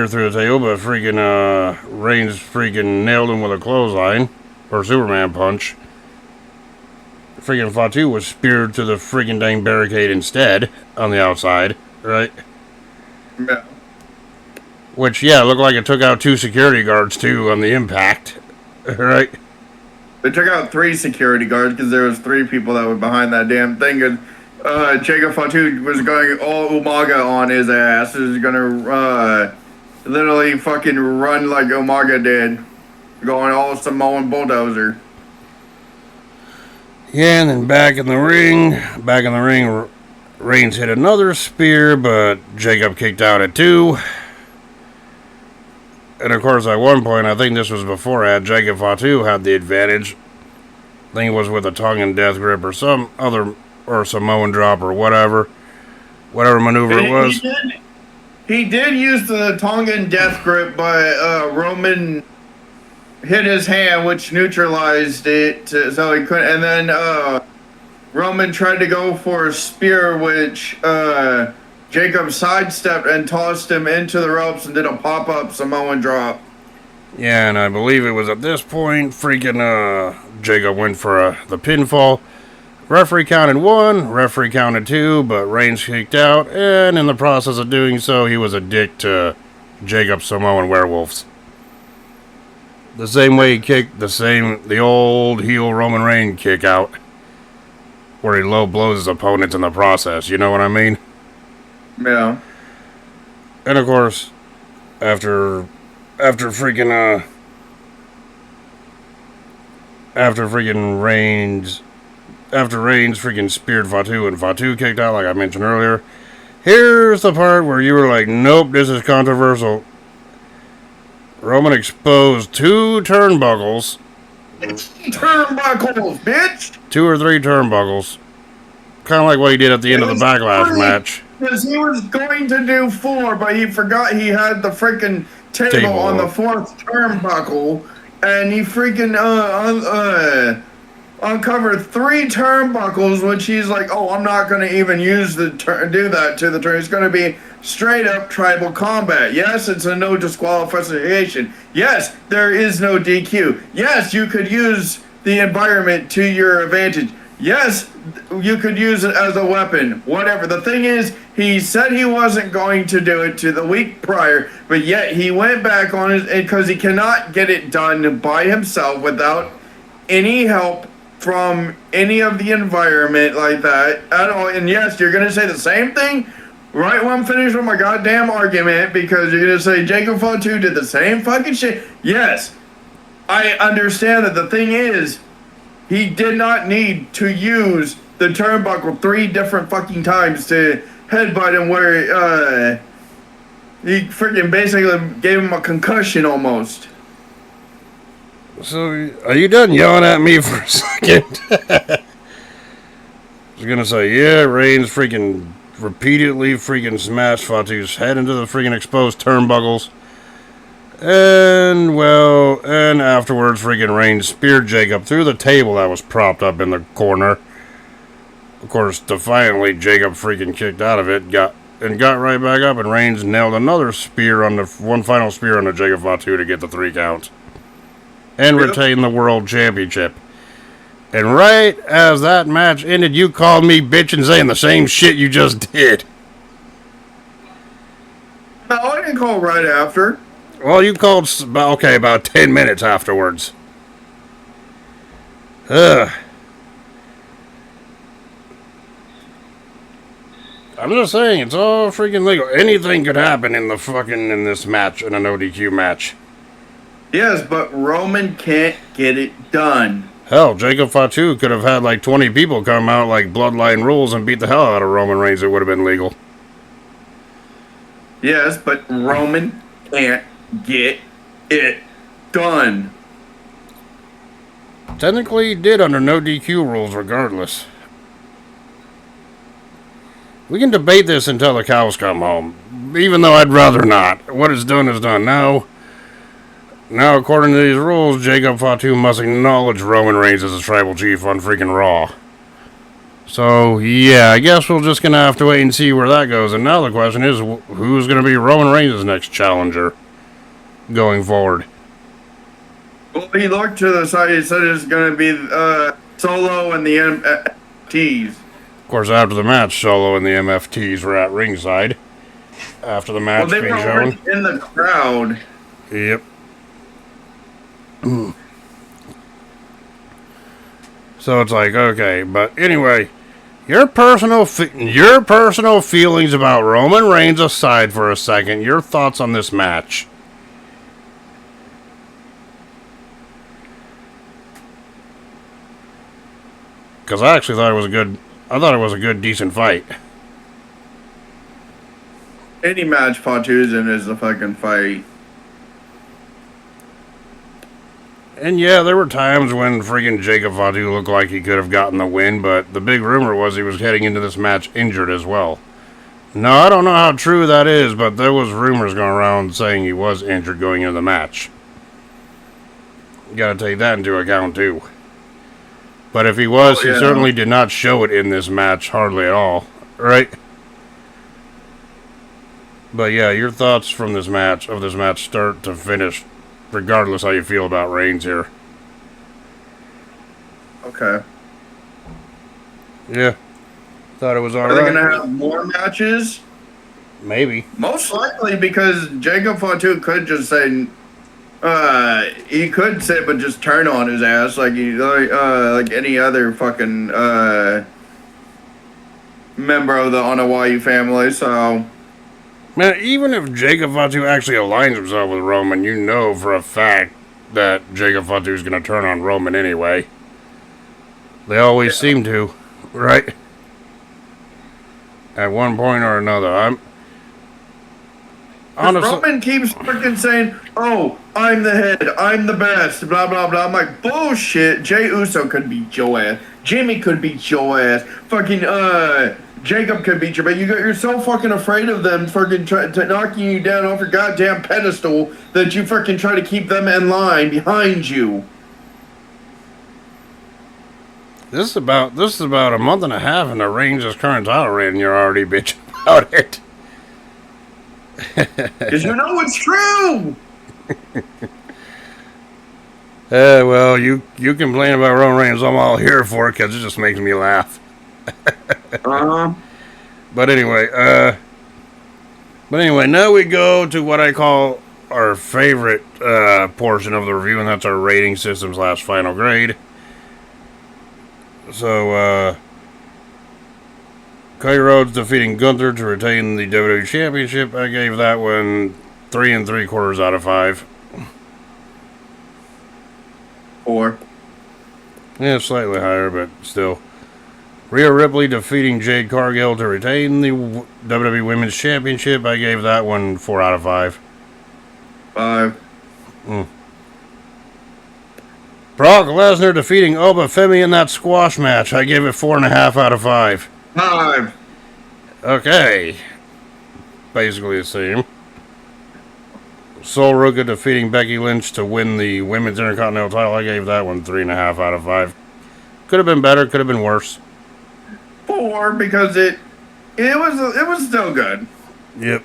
Reigns freaking nailed him with a clothesline or Superman punch. Freaking Fatu was speared to the freaking dang barricade instead on the outside, right? Yeah. Which, yeah, looked like it took out 2 security guards too on the impact, right? They took out 3 security guards because there was 3 people that were behind that damn thing. And Jacob Fatu was going all Umaga on his ass. He was gonna literally fucking run like Umaga did, going all Samoan bulldozer. Yeah, and then back in the ring, Reigns hit another spear, but Jacob kicked out at 2. And of course, at one point, I think this was before Jacob Fatu had the advantage. I think it was with a Tongan death grip or some other, or Samoan drop or whatever maneuver it was. He did use the Tongan death grip, but Roman hit his hand, which neutralized it, so he couldn't. And then Roman tried to go for a spear, which Jacob sidestepped and tossed him into the ropes and did a pop-up Samoan drop. Yeah, and I believe it was at this point, freaking Jacob went for the pinfall. Referee counted 1, referee counted 2, but Reigns kicked out, and in the process of doing so, he was a dick to Jacob's Samoan werewolves. The same way he kicked the old heel Roman Reigns kick out, where he low blows his opponents in the process, you know what I mean? Yeah. And of course, after freaking Reigns freaking speared Fatu and Fatu kicked out, like I mentioned earlier. Here's the part where you were like, nope, this is controversial. Roman exposed 2 turnbuckles. Turnbuckles, bitch! 2 or 3 turnbuckles. Kind of like what he did at the end of the Backlash match. Because he was going to do 4, but he forgot he had the freaking table on the 4th turnbuckle, and he freaking uncovered 3 turnbuckles, which he's like, oh, I'm not going to even use do that to the turn. It's going to be straight up tribal combat. Yes, it's a no disqualification. Yes, there is no DQ. Yes, you could use the environment to your advantage. Yes, you could use it as a weapon. Whatever. The thing is, he said he wasn't going to do it to the week prior, but yet he went back on it because he cannot get it done by himself without any help from any of the environment like that at all. And yes, you're going to say the same thing right when I'm finished with my goddamn argument, because you're going to say Jacob Fatu did the same fucking shit. Yes, I understand that. The thing is, he did not need to use the turnbuckle 3 different fucking times to headbutt him, where he freaking basically gave him a concussion almost. So, are you done yelling at me for a second? I was gonna say, yeah, Reigns freaking repeatedly freaking smashed Fatu's head into the freaking exposed turnbuckles. And afterwards, freaking Reigns speared Jacob through the table that was propped up in the corner. Of course, defiantly, Jacob freaking kicked out of it, got right back up, and Reigns nailed another spear on one final spear on the Jacob Fatu to get the 3 count. And retain the world championship. And right as that match ended, you called me bitch and saying the same shit you just did. No, I didn't call right after. Well, you called about 10 minutes afterwards. I'm just saying, it's all freaking legal. Anything could happen in this match, in an ODQ match. Yes, but Roman can't get it done. Hell, Jacob Fatu could have had like 20 people come out like Bloodline rules and beat the hell out of Roman Reigns. It would have been legal. Yes, but Roman can't get it done. Technically, he did under no DQ rules regardless. We can debate this until the cows come home, even though I'd rather not. What is done is done. Now, according to these rules, Jacob Fatu must acknowledge Roman Reigns as a tribal chief on freaking Raw. So, yeah, I guess we're just going to have to wait and see where that goes. And now the question is, who's going to be Roman Reigns' next challenger going forward? Well, he looked to the side. He said it's going to be Solo and the MFTs. Of course, after the match, Solo and the MFTs were at ringside. After the match being shown. Well, they were in the crowd. Yep. So it's like, okay, but anyway, your personal feelings about Roman Reigns aside for a second, your thoughts on this match. Because I actually thought it was a good, decent fight. Any match Fatu's in is a fucking fight. And yeah, there were times when freaking Jacob Fatu looked like he could have gotten the win, but the big rumor was he was heading into this match injured as well. Now, I don't know how true that is, but there was rumors going around saying he was injured going into the match. You gotta take that into account, too. But if he was, he certainly did not show it in this match, hardly at all. Right? But yeah, your thoughts from this match, start to finish, regardless how you feel about Reigns here. Okay. Yeah. Thought it was alright. Are they going to have more matches? Maybe. Most likely, because Jacob Fatu could just say, he could sit but just turn on his ass like any other fucking member of the Onawai family. So, man, even if Jacob Fatu actually aligns himself with Roman, you know for a fact that Jacob Fatu is going to turn on Roman anyway. They always seem to, right? At one point or another. Honestly, Roman keeps freaking saying, "Oh, I'm the head, I'm the best," blah blah blah. I'm like, bullshit. Jey Uso could beat your ass. Jimmy could beat your ass. Fucking Jacob could beat your ass. You're so fucking afraid of them fucking knocking you down off your goddamn pedestal that you fucking try to keep them in line behind you. This is about a month and a half in the Reigns' current title reign, and you're already bitching about it. Because you know it's true. Well, you complain about Roman Reigns. I'm all here for it because it just makes me laugh. But anyway, now we go to what I call our favorite portion of the review, and that's our rating system / final grade. So, Cody Rhodes defeating Gunther to retain the WWE Championship. I gave that one 3 3/4 out of 5. 4. Yeah, slightly higher, but still. Rhea Ripley defeating Jade Cargill to retain the WWE Women's Championship. I gave that one 4 out of 5. 5. Brock Lesnar defeating Oba Femi in that squash match. I gave it 4.5 out of 5. 5. Okay. Basically the same. Sol Ruka defeating Becky Lynch to win the Women's Intercontinental title. I gave that one 3.5 out of 5. Could have been better, could have been worse. 4 because it was still good. Yep.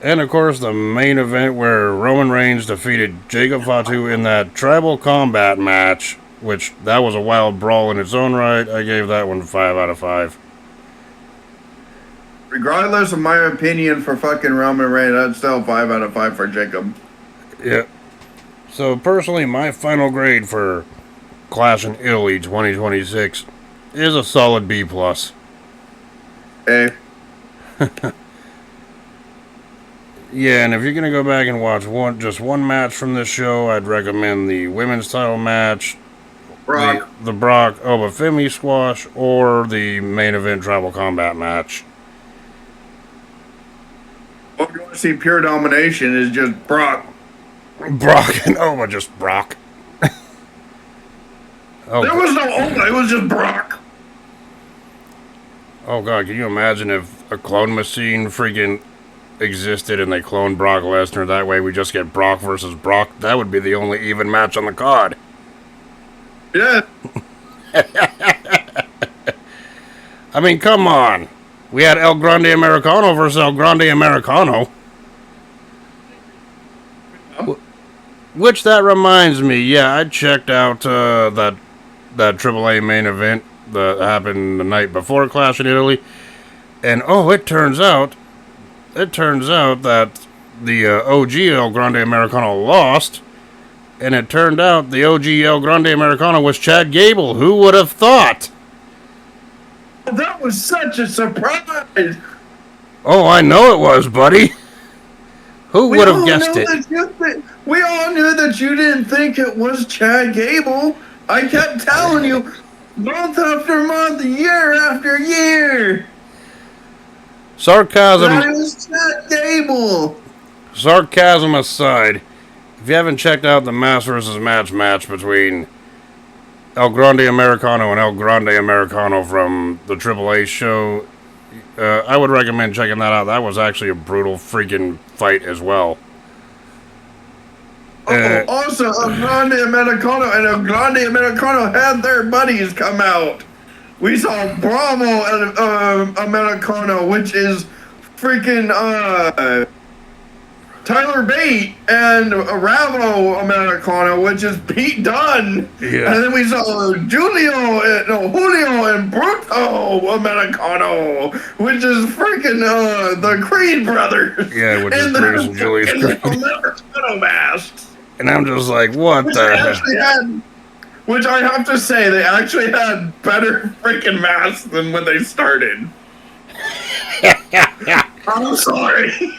And of course the main event where Roman Reigns defeated Jacob Fatu in that tribal combat match, which that was a wild brawl in its own right. I gave that one 5 out of 5. Regardless of my opinion for fucking Roman Reigns, that's still 5 out of 5 for Jacob. Yep. So personally, my final grade for Clash in Italy 2026 is a solid B+. Hey. Yeah, and if you're gonna go back and watch just one match from this show, I'd recommend the women's title match, Brock. the Brock Oba Femi squash, or the main event tribal combat match. If you want to see pure domination, is just Brock. Brock and Oba, just Brock. Oh, there was no Oba, it was just Brock. Oh god, can you imagine if a clone machine freaking existed and they cloned Brock Lesnar? That way we just get Brock versus Brock. That would be the only even match on the card. Yeah. I mean, come on. We had El Grande Americano versus El Grande Americano. Which that reminds me, yeah, I checked out that AAA main event that happened the night before Clash in Italy, and it turns out that the OG El Grande Americano lost, and it turned out the OG El Grande Americano was Chad Gable. Who would have thought? That was such a surprise. Oh, I know it was, buddy. Who would have guessed it? We all knew that you didn't think it was Chad Gable. I kept telling you month after month, year after year. Sarcasm. That was Chad Gable. Sarcasm aside, if If you haven't checked out the mass versus match between El Grande Americano and El Grande Americano from the AAA show, I would recommend checking that out. That was actually a brutal freaking fight as well. Also, El Grande Americano and El Grande Americano had their buddies come out. We saw Bravo Americano, which is freaking Tyler Bate, and Ravo Americano, which is Pete Dunne. Yeah. And then we saw Julio and Bruto Americano, which is freaking the Creed brothers. Yeah, which is and Brutus and Julius Creed. Americano masks. And I'm just like, what the hell? Which I have to say, they actually had better freaking masks than when they started. I'm sorry.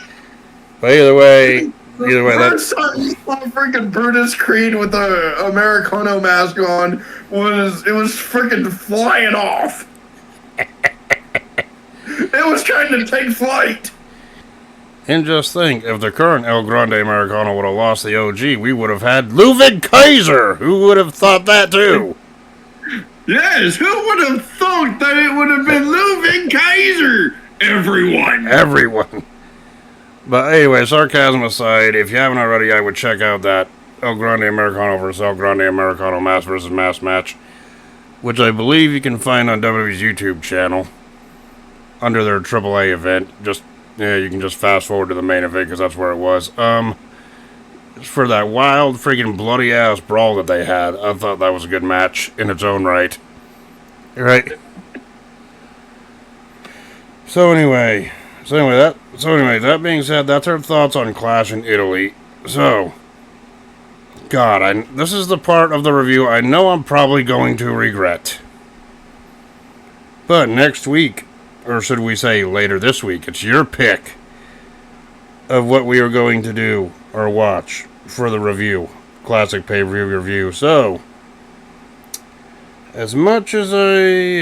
But either way, First time you saw freaking Brutus Creed with the Americano mask on was freaking flying off. It was trying to take flight. And just think, if the current El Grande Americano would have lost the OG, we would have had Ludwig Kaiser. Who would have thought that too? Yes, who would have thought that it would have been Ludwig Kaiser? Everyone. But anyway, sarcasm aside, if you haven't already, I would check out that El Grande Americano versus El Grande Americano mass versus mass match, which I believe you can find on WWE's YouTube channel under their AAA event. You can just fast forward to the main event because that's where it was. For that wild, freaking bloody ass brawl that they had, I thought that was a good match in its own right. Right. So anyway, that being said, that's our thoughts on Clash in Italy. So, God, this is the part of the review I know I'm probably going to regret. But next week, or should we say later this week, it's your pick of what we are going to do or watch for the review. Classic pay-per-view review. So, as much as I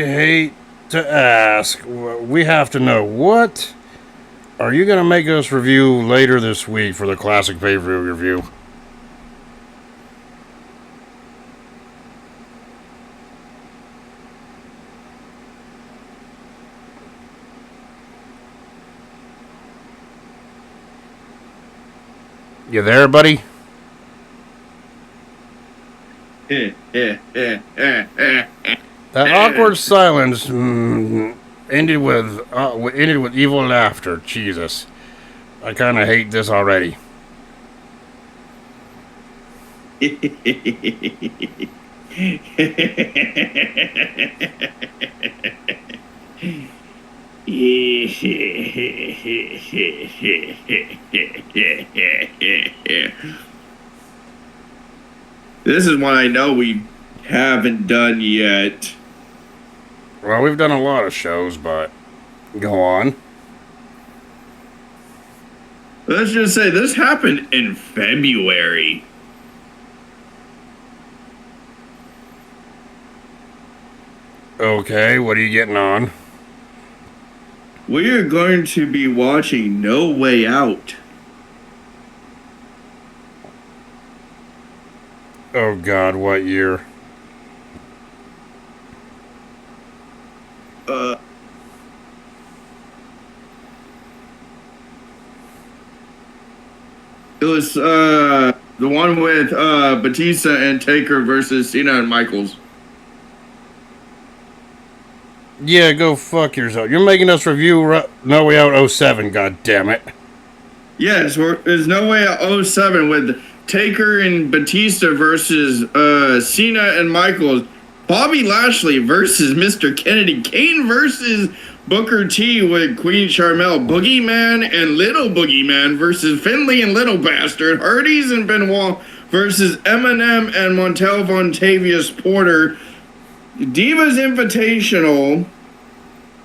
hate to ask, we have to know, what are you going to make us review later this week for the Classic pay-per-view review? You there, buddy? That awkward silence ended with evil laughter. Jesus, I kind of hate this already. This is one I know we haven't done yet. Well, we've done a lot of shows, but go on. Let's just say this happened in February. Okay, what are you getting on? We are going to be watching No Way Out. Oh God, what year? It was the one with Batista and Taker versus Cena and Michaels. Yeah, go fuck yourself. You're making us review No Way Out 07, God damn it. Yes, there's No Way Out 07 with Taker and Batista versus Cena and Michaels. Bobby Lashley versus Mr. Kennedy. Kane versus Booker T with Queen Charmel. Boogeyman and Little Boogeyman versus Finley and Little Bastard. Hardys and Benoit versus Eminem and Montel Vontavious Porter. Divas Invitational.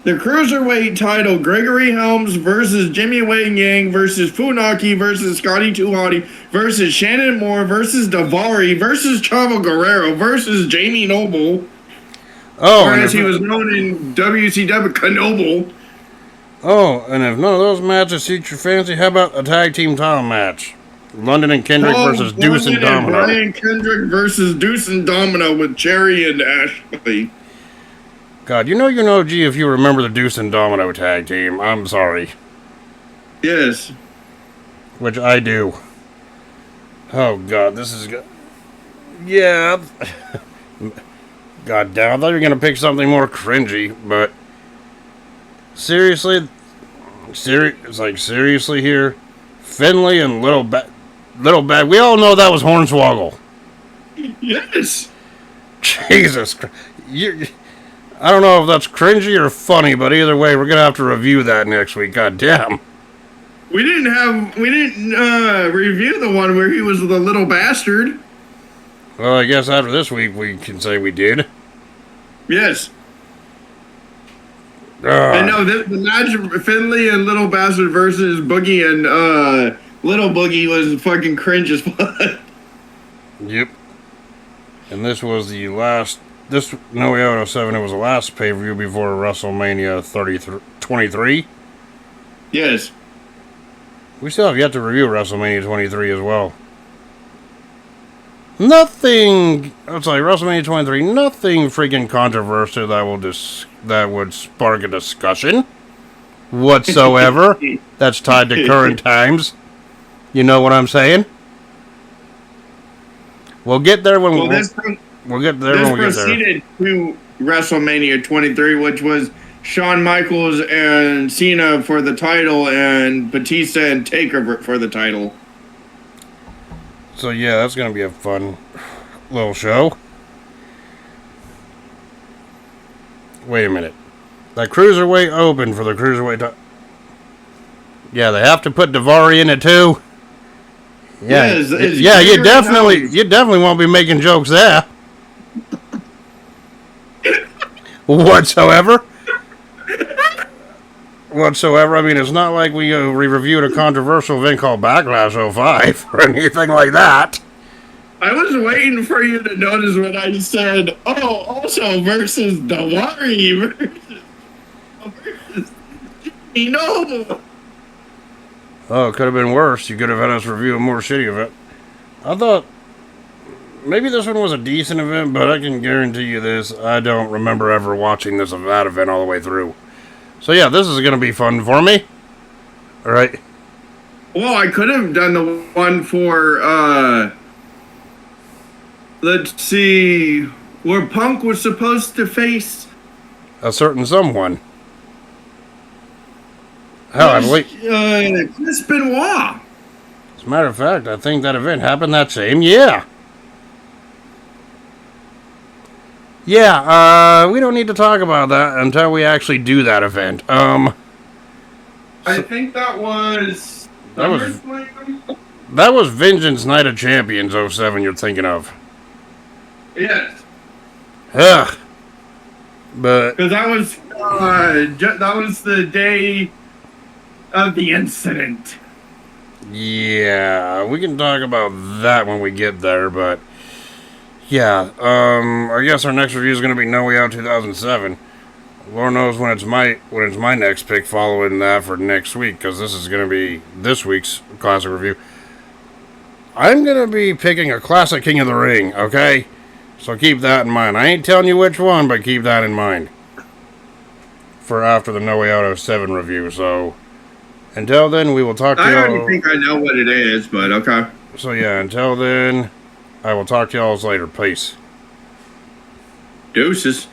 The Cruiserweight title, Gregory Helms versus Jimmy Wang Yang versus Funaki versus Scotty 2 Hotty versus Shannon Moore versus Davari versus Chavo Guerrero versus Jamie Noble. Oh, or as he was known in WCW, Kanoble. Oh, and if none of those matches suit your fancy, how about a tag team title match? London and Kendrick versus Deuce and London Domino. Brian Kendrick versus Deuce and Domino with Jerry and Ashley. God, you know, G, if you remember the Deuce and Domino tag team. I'm sorry. Yes. Which I do. Oh, God, this is good. Yeah. God damn, I thought you were going to pick something more cringy, but... Seriously? It's like, seriously here? Finley and Little Bad. We all know that was Hornswoggle. Yes. Jesus Christ. I don't know if that's cringy or funny, but either way, we're going to have to review that next week. God damn. We didn't review the one where he was the little bastard. Well, I guess after this week, we can say we did. Yes. I know the match Finley and Little Bastard versus Boogie and Little Boogie was fucking cringe as fuck. Yep. And this was the last. This No Way Out 07. It was the last pay per view before WrestleMania 23. Yes. We still have yet to review WrestleMania 23 as well. Nothing. It's like WrestleMania 23. Nothing freaking controversial that would spark a discussion whatsoever. That's tied to current times. You know what I'm saying? We'll get there when we'll get there when we get there. This proceeded to WrestleMania 23, which was Shawn Michaels and Cena for the title, and Batista and Taker for the title. So yeah, that's gonna be a fun little show. Wait a minute. That Cruiserweight open for the Cruiserweight. Yeah, they have to put Daivari in it too. Yeah, you definitely won't be making jokes there whatsoever. I mean, it's not like we reviewed a controversial event called Backlash 05 or anything like that. I was waiting for you to notice when I said, "Oh, also versus Daivari versus Jimmy Noble." Oh, it could have been worse. You could have had us review a more shitty event. I thought maybe this one was a decent event, but I can guarantee you this: I don't remember ever watching that event all the way through. So yeah, this is going to be fun for me. All right. Well, I could have done the one for, let's see, where Punk was supposed to face a certain someone. Hell, I believe Chris Benoit. As a matter of fact, I think that event happened that same year. Yeah, we don't need to talk about that until we actually do that event. I think that was Vengeance Night of Champions 07 you're thinking of. Yes. Ugh. But because that was the day of the incident. Yeah, we can talk about that when we get there, but yeah, I guess our next review is going to be No Way Out 2007. Lord knows when it's my next pick following that for next week, because this is going to be this week's classic review. I'm going to be picking a classic King of the Ring, okay? So keep that in mind. I ain't telling you which one, but keep that in mind for after the No Way Out 07 review. So until then, we will talk to you. I already think I know what it is, but okay. So yeah, until then, I will talk to y'all later. Peace. Deuces.